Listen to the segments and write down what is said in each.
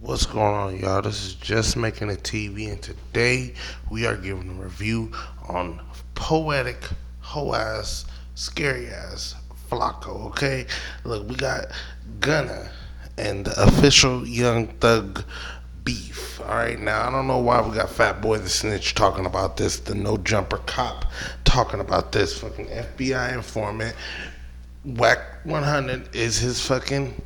What's going on, y'all? This is Just Making a TV, and today we are giving a review on Poetik Ho-ass, Scary-ass Flakko, okay? Look, we got Gunna and the official Young Thug beef. Alright, now I don't know why we got Fat Boy the Snitch talking about this, the No Jumper cop talking about this, fucking FBI informant. Whack 100 is his fucking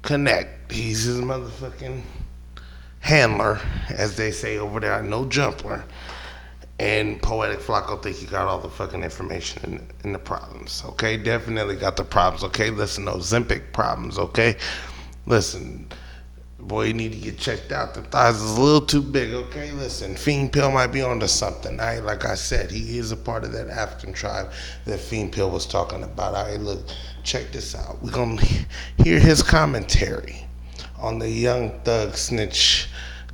connect. He's his motherfucking handler, as they say over there. No jumper. And Poetik Flakko think he got all the fucking information in the problems. Okay, definitely got the problems. Okay, listen, no Zempic problems. Okay, listen, boy, you need to get checked out. The thighs is a little too big. Okay, listen, Fiend Pill might be onto something. All right, like I said, he is a part of that African tribe that Fiend Pill was talking about. All right, look, check this out. We're gonna hear his commentary on the Young Thug Snitch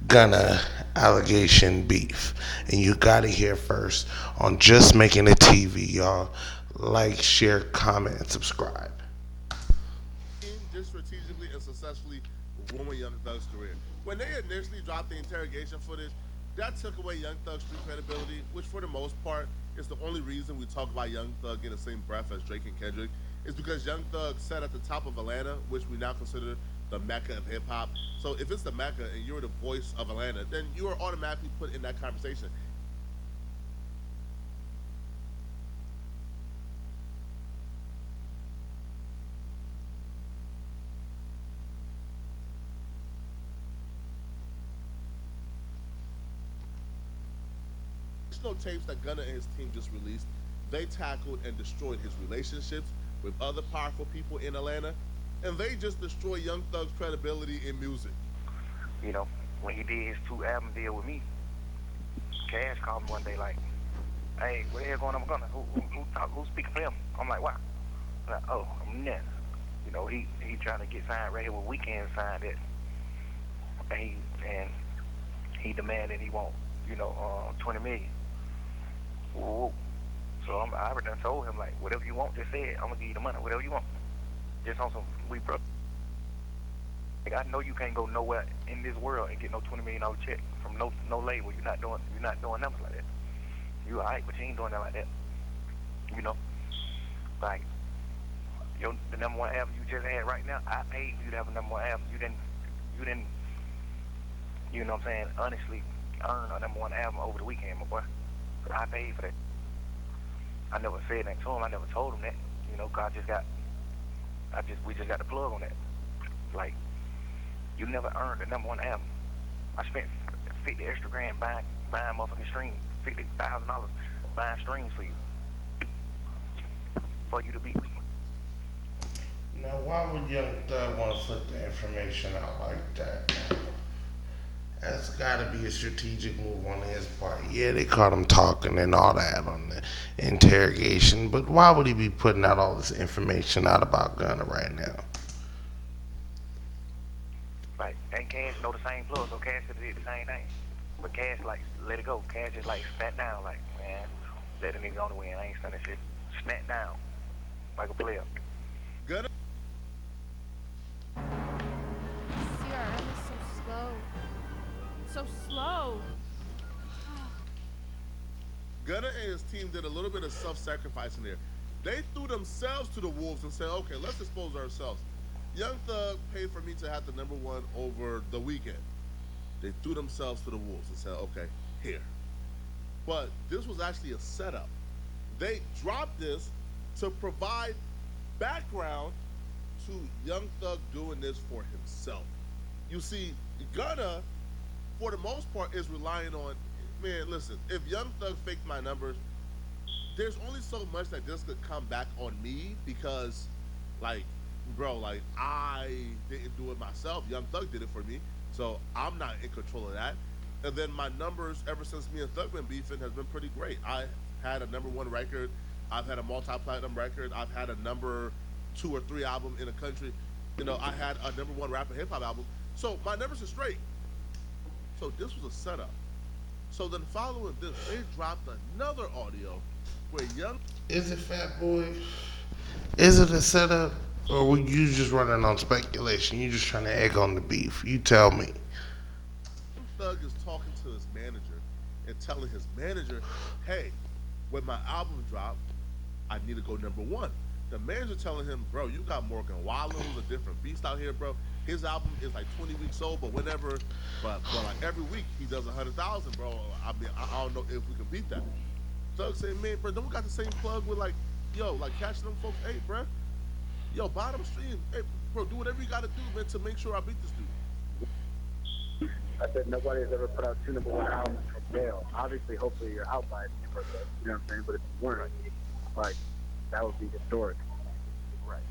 Gunna allegation beef, and you gotta hear first on Just Making a TV, y'all. Like, share, comment, and subscribe. Just strategically and successfully ruin Young Thug's career. When they initially dropped the interrogation footage, that took away Young Thug's street credibility, which for the most part is the only reason we talk about Young Thug in the same breath as Drake and Kendrick, is because Young Thug sat at the top of Atlanta, which we now consider the mecca of hip hop. So if it's the mecca and you're the voice of Atlanta, then you are automatically put in that conversation. Additional tapes that Gunna and his team just released, they tackled and destroyed his relationships with other powerful people in Atlanta, and they just destroyed Young Thug's credibility in music. You know, when he did his 2 album deal with me, Cash called me one day like, "Hey, what the hell going on with Gunna? Who's speaking for him?" I'm like, "Why?" I'm like, "Oh, I'm nuts." You know, he trying to get signed right here with Weekend signed it, and he demanded he want 20 million. Whoa. So I already done told him like, whatever you want, just say it. I'm gonna give you the money, whatever you want. Just on some we bro. Like, I know you can't go nowhere in this world and get no $20 million check from no label. You're not doing numbers like that. You alright, but you ain't doing that like that. You know, like the #1 album you just had right now. I paid you to have a #1 album. You didn't. You know what I'm saying? Honestly, earn a #1 album over the weekend, my boy. I paid for that. I never said that to him. I never told him that. You know, 'cause we just got the plug on that. Like, you never earned a #1 album. I spent 50 extra grand buying motherfucking streams, $50,000 buying streams for you to beat me. Now, why would Young Thug want to put the information out like that? That's got to be a strategic move on his part. Yeah, they caught him talking and all that on the interrogation, but why would he be putting out all this information out about Gunna right now? Like, and Cash know the same plug, so Cash could have did the same thing. But Cash, like, let it go. Cash just, like, sat down, like, man, let the nigga on the win. I ain't stunning shit. Snap down, like a player. Gunna CRM is so slow. So slow. Gunna and his team did a little bit of self-sacrificing there. They threw themselves to the wolves and said, okay, let's expose ourselves. Young Thug paid for me to have the #1 over the weekend. They threw themselves to the wolves and said, okay, here. But this was actually a setup. They dropped this to provide background to Young Thug doing this for himself. You see, Gunna, for the most part, is relying on, man, listen, if Young Thug faked my numbers, there's only so much that this could come back on me because, like, bro, like, I didn't do it myself. Young Thug did it for me, so I'm not in control of that. And then my numbers, ever since me and Thug been beefing, has been pretty great. I had a #1 record. I've had a multi-platinum record. I've had a #2 or 3 album in the country. You know, I had a #1 rap and hip-hop album. So my numbers are straight. So this was a setup. So then following this, they dropped another audio where Young... Is it, Fat Boy? Is it a setup? Or were you just running on speculation? You just trying to egg on the beef? You tell me. Thug is talking to his manager and telling his manager, "Hey, when my album drop, I need to go number one." The manager telling him, "Bro, you got Morgan Wallen, who's a different beast out here, bro. His album is like 20 weeks old, but whenever, but like every week he does 100,000, bro. I mean, I don't know if we can beat that." Thug saying, "Man, bro, don't we got the same plug with like, yo, like catching them folks? Hey, bro, yo, bottom stream, hey, bro, do whatever you got to do, man, to make sure I beat this dude." I said nobody has ever put out two number one albums from jail. Obviously, hopefully you're out by your birthday. You know what I'm saying? But if you weren't, like, that would be historic. Right.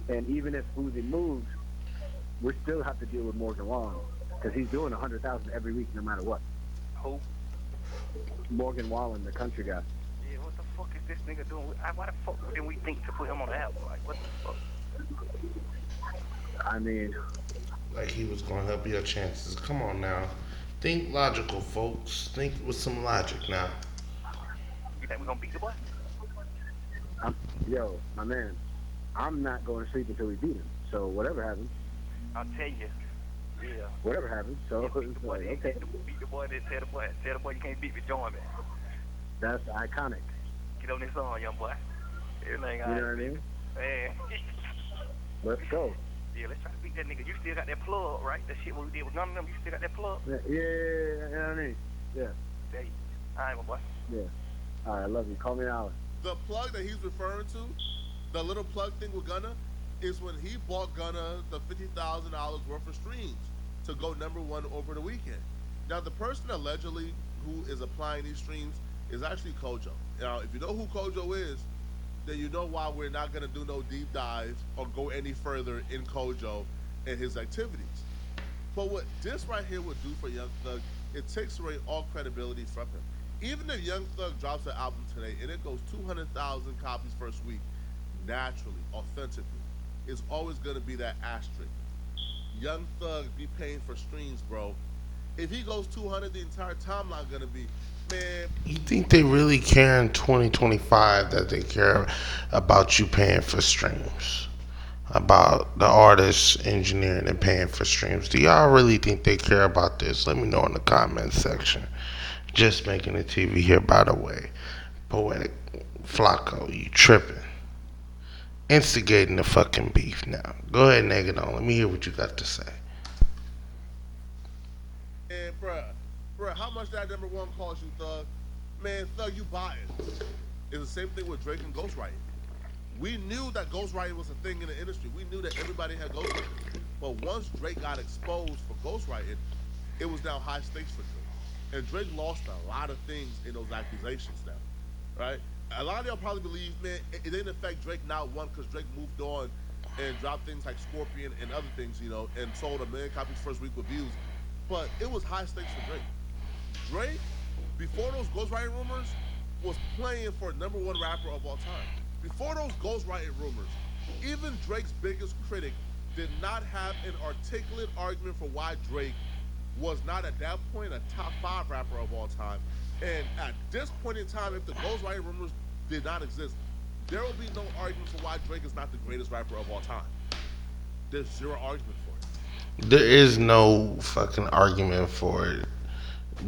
And even if Uzi moves, we still have to deal with Morgan Wallen because he's doing 100,000 every week, no matter what. Who? Morgan Wallen, the country guy. Yeah, what the fuck is this nigga doing? Why the fuck didn't we think to put him on the album? Like, what the fuck? I mean, Like he was gonna help your chances. Come on now. Think logical, folks. Think with some logic now. You think we gonna beat the boy? yo, my man, I'm not going to sleep until we beat him. So whatever happens, I'll tell you. Yeah. whatever happens. So Beat the boy, it's like, okay, beat the boy, then tell the boy you can't beat me, join me. that's iconic. Get on this song, young boy. Everything You know what I mean? Man. Let's go. Yeah, let's try to beat that nigga. You still got that plug, right? That shit what we did with none of them, you still got that plug? Yeah, you know what I mean? Yeah, There you all right, my boy. yeah. All right, I love you. Call me an hour. The plug that he's referring to, the little plug thing with Gunna, is when he bought Gunna the $50,000 worth of streams to go number one over the weekend. Now, the person allegedly who is applying these streams is actually Kojo. Now, if you know who Kojo is, then you know why we're not going to do no deep dive or go any further in Kojo and his activities. But what this right here would do for Young Thug, it takes away all credibility from him. Even if Young Thug drops an album today and it goes 200,000 copies first week, naturally, authentically, it's always going to be that asterisk. Young Thug be paying for streams, bro. If he goes 200, the entire timeline going to be, man. You think they really care in 2025 that they care about you paying for streams? About the artists engineering and paying for streams? Do y'all really think they care about this? Let me know in the comments section. Just making a TV here, by the way. Poetik Flakko, you tripping. Instigating the fucking beef now. Go ahead and egg it on. Let me hear what you got to say. And bruh, how much that number one cost you, Thug? Man, Thug, you buy it. It's the same thing with Drake and ghostwriting. We knew that ghostwriting was a thing in the industry. We knew that everybody had ghostwriting. But once Drake got exposed for ghostwriting, it was now high stakes for Drake. And Drake lost a lot of things in those accusations now, right? A lot of y'all probably believe, man, it didn't affect Drake not one because Drake moved on and dropped things like Scorpion and other things, you know, and sold 1 million copies first week with views. But it was high stakes for Drake. Drake, before those ghostwriting rumors, was playing for number one rapper of all time. Before those ghostwriting rumors, even Drake's biggest critic did not have an articulate argument for why Drake was not at that point a top 5 rapper of all time. And at this point in time, if the ghostwriting rumors did not exist, there will be no argument for why Drake is not the greatest rapper of all time. There's zero argument for it. There is no fucking argument for it.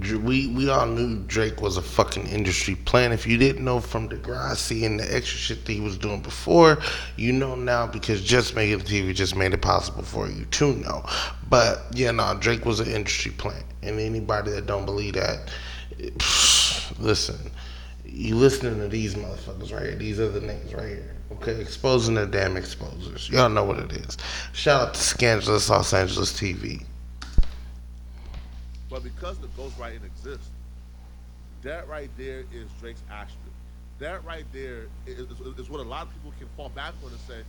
We all knew Drake was a fucking industry plant. If you didn't know from Degrassi and the extra shit that he was doing before, you know now because just making the TV just made it possible for you to know. But yeah, no, Drake was an industry plant, and anybody that don't believe that, listen, you listening to these motherfuckers right here. These are the niggas right here. Okay, exposing the damn exposers. Y'all know what it is. Shout out to Scandalous Los Angeles TV. But because the ghostwriting exists, that right there is Drake's asterisk. That right there is what a lot of people can fall back on and say,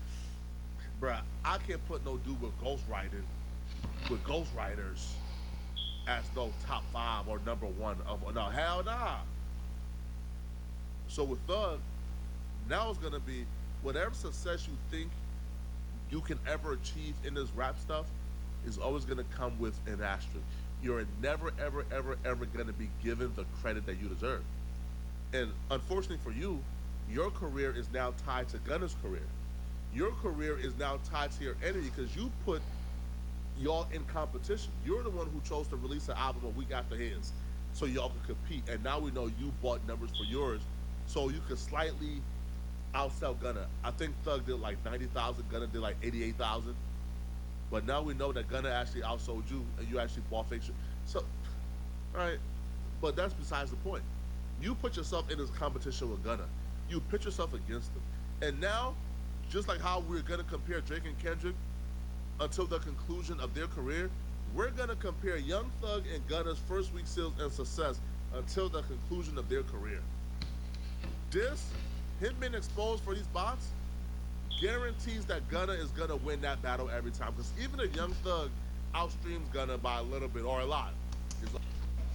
bruh, I can't put no dude with ghostwriting, with ghostwriters as no top 5 or number one of, no, hell nah. So with Thug, now it's gonna be whatever success you think you can ever achieve in this rap stuff is always gonna come with an asterisk. You're never, ever, ever, ever gonna be given the credit that you deserve. And unfortunately for you, your career is now tied to Gunna's career. Your career is now tied to your enemy because you put y'all in competition. You're the one who chose to release an album a week after his, so y'all could compete. And now we know you bought numbers for yours, so you could slightly outsell Gunna. I think Thug did like 90,000, Gunna did like 88,000. But now we know that Gunna actually outsold you, and you actually bought fake shit. So, all right, but that's besides the point. You put yourself in this competition with Gunna. You put yourself against them, and now, just like how we're gonna compare Drake and Kendrick until the conclusion of their career, we're gonna compare Young Thug and Gunna's first week sales and success until the conclusion of their career. This, him being exposed for these bots, guarantees that Gunna is gonna win that battle every time. Because even if Young Thug outstreams Gunna by a little bit or a lot, it's like,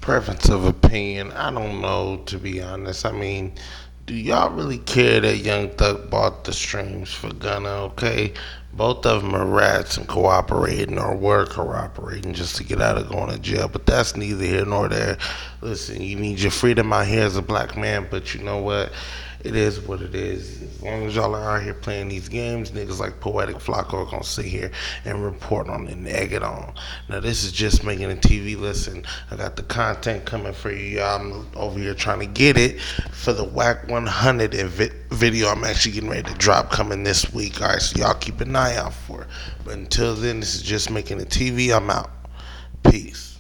Preference of opinion, I don't know, to be honest. I mean, do y'all really care that Young Thug bought the streams for Gunna? Okay, both of them are rats and cooperating, or were cooperating just to get out of going to jail. But that's neither here nor there. Listen, you need your freedom out here as a black man, but you know what? It is what it is. As long as y'all are out here playing these games, niggas like Poetik Flakko are gonna sit here and report on it and egg it on. Now this is just making a TV. Listen, I got the content coming for you. Y'all. I'm over here trying to get it for the Whack 100 video. I'm actually getting ready to drop coming this week. All right, so y'all keep an eye out for it. But until then, this is just making a TV. I'm out. Peace.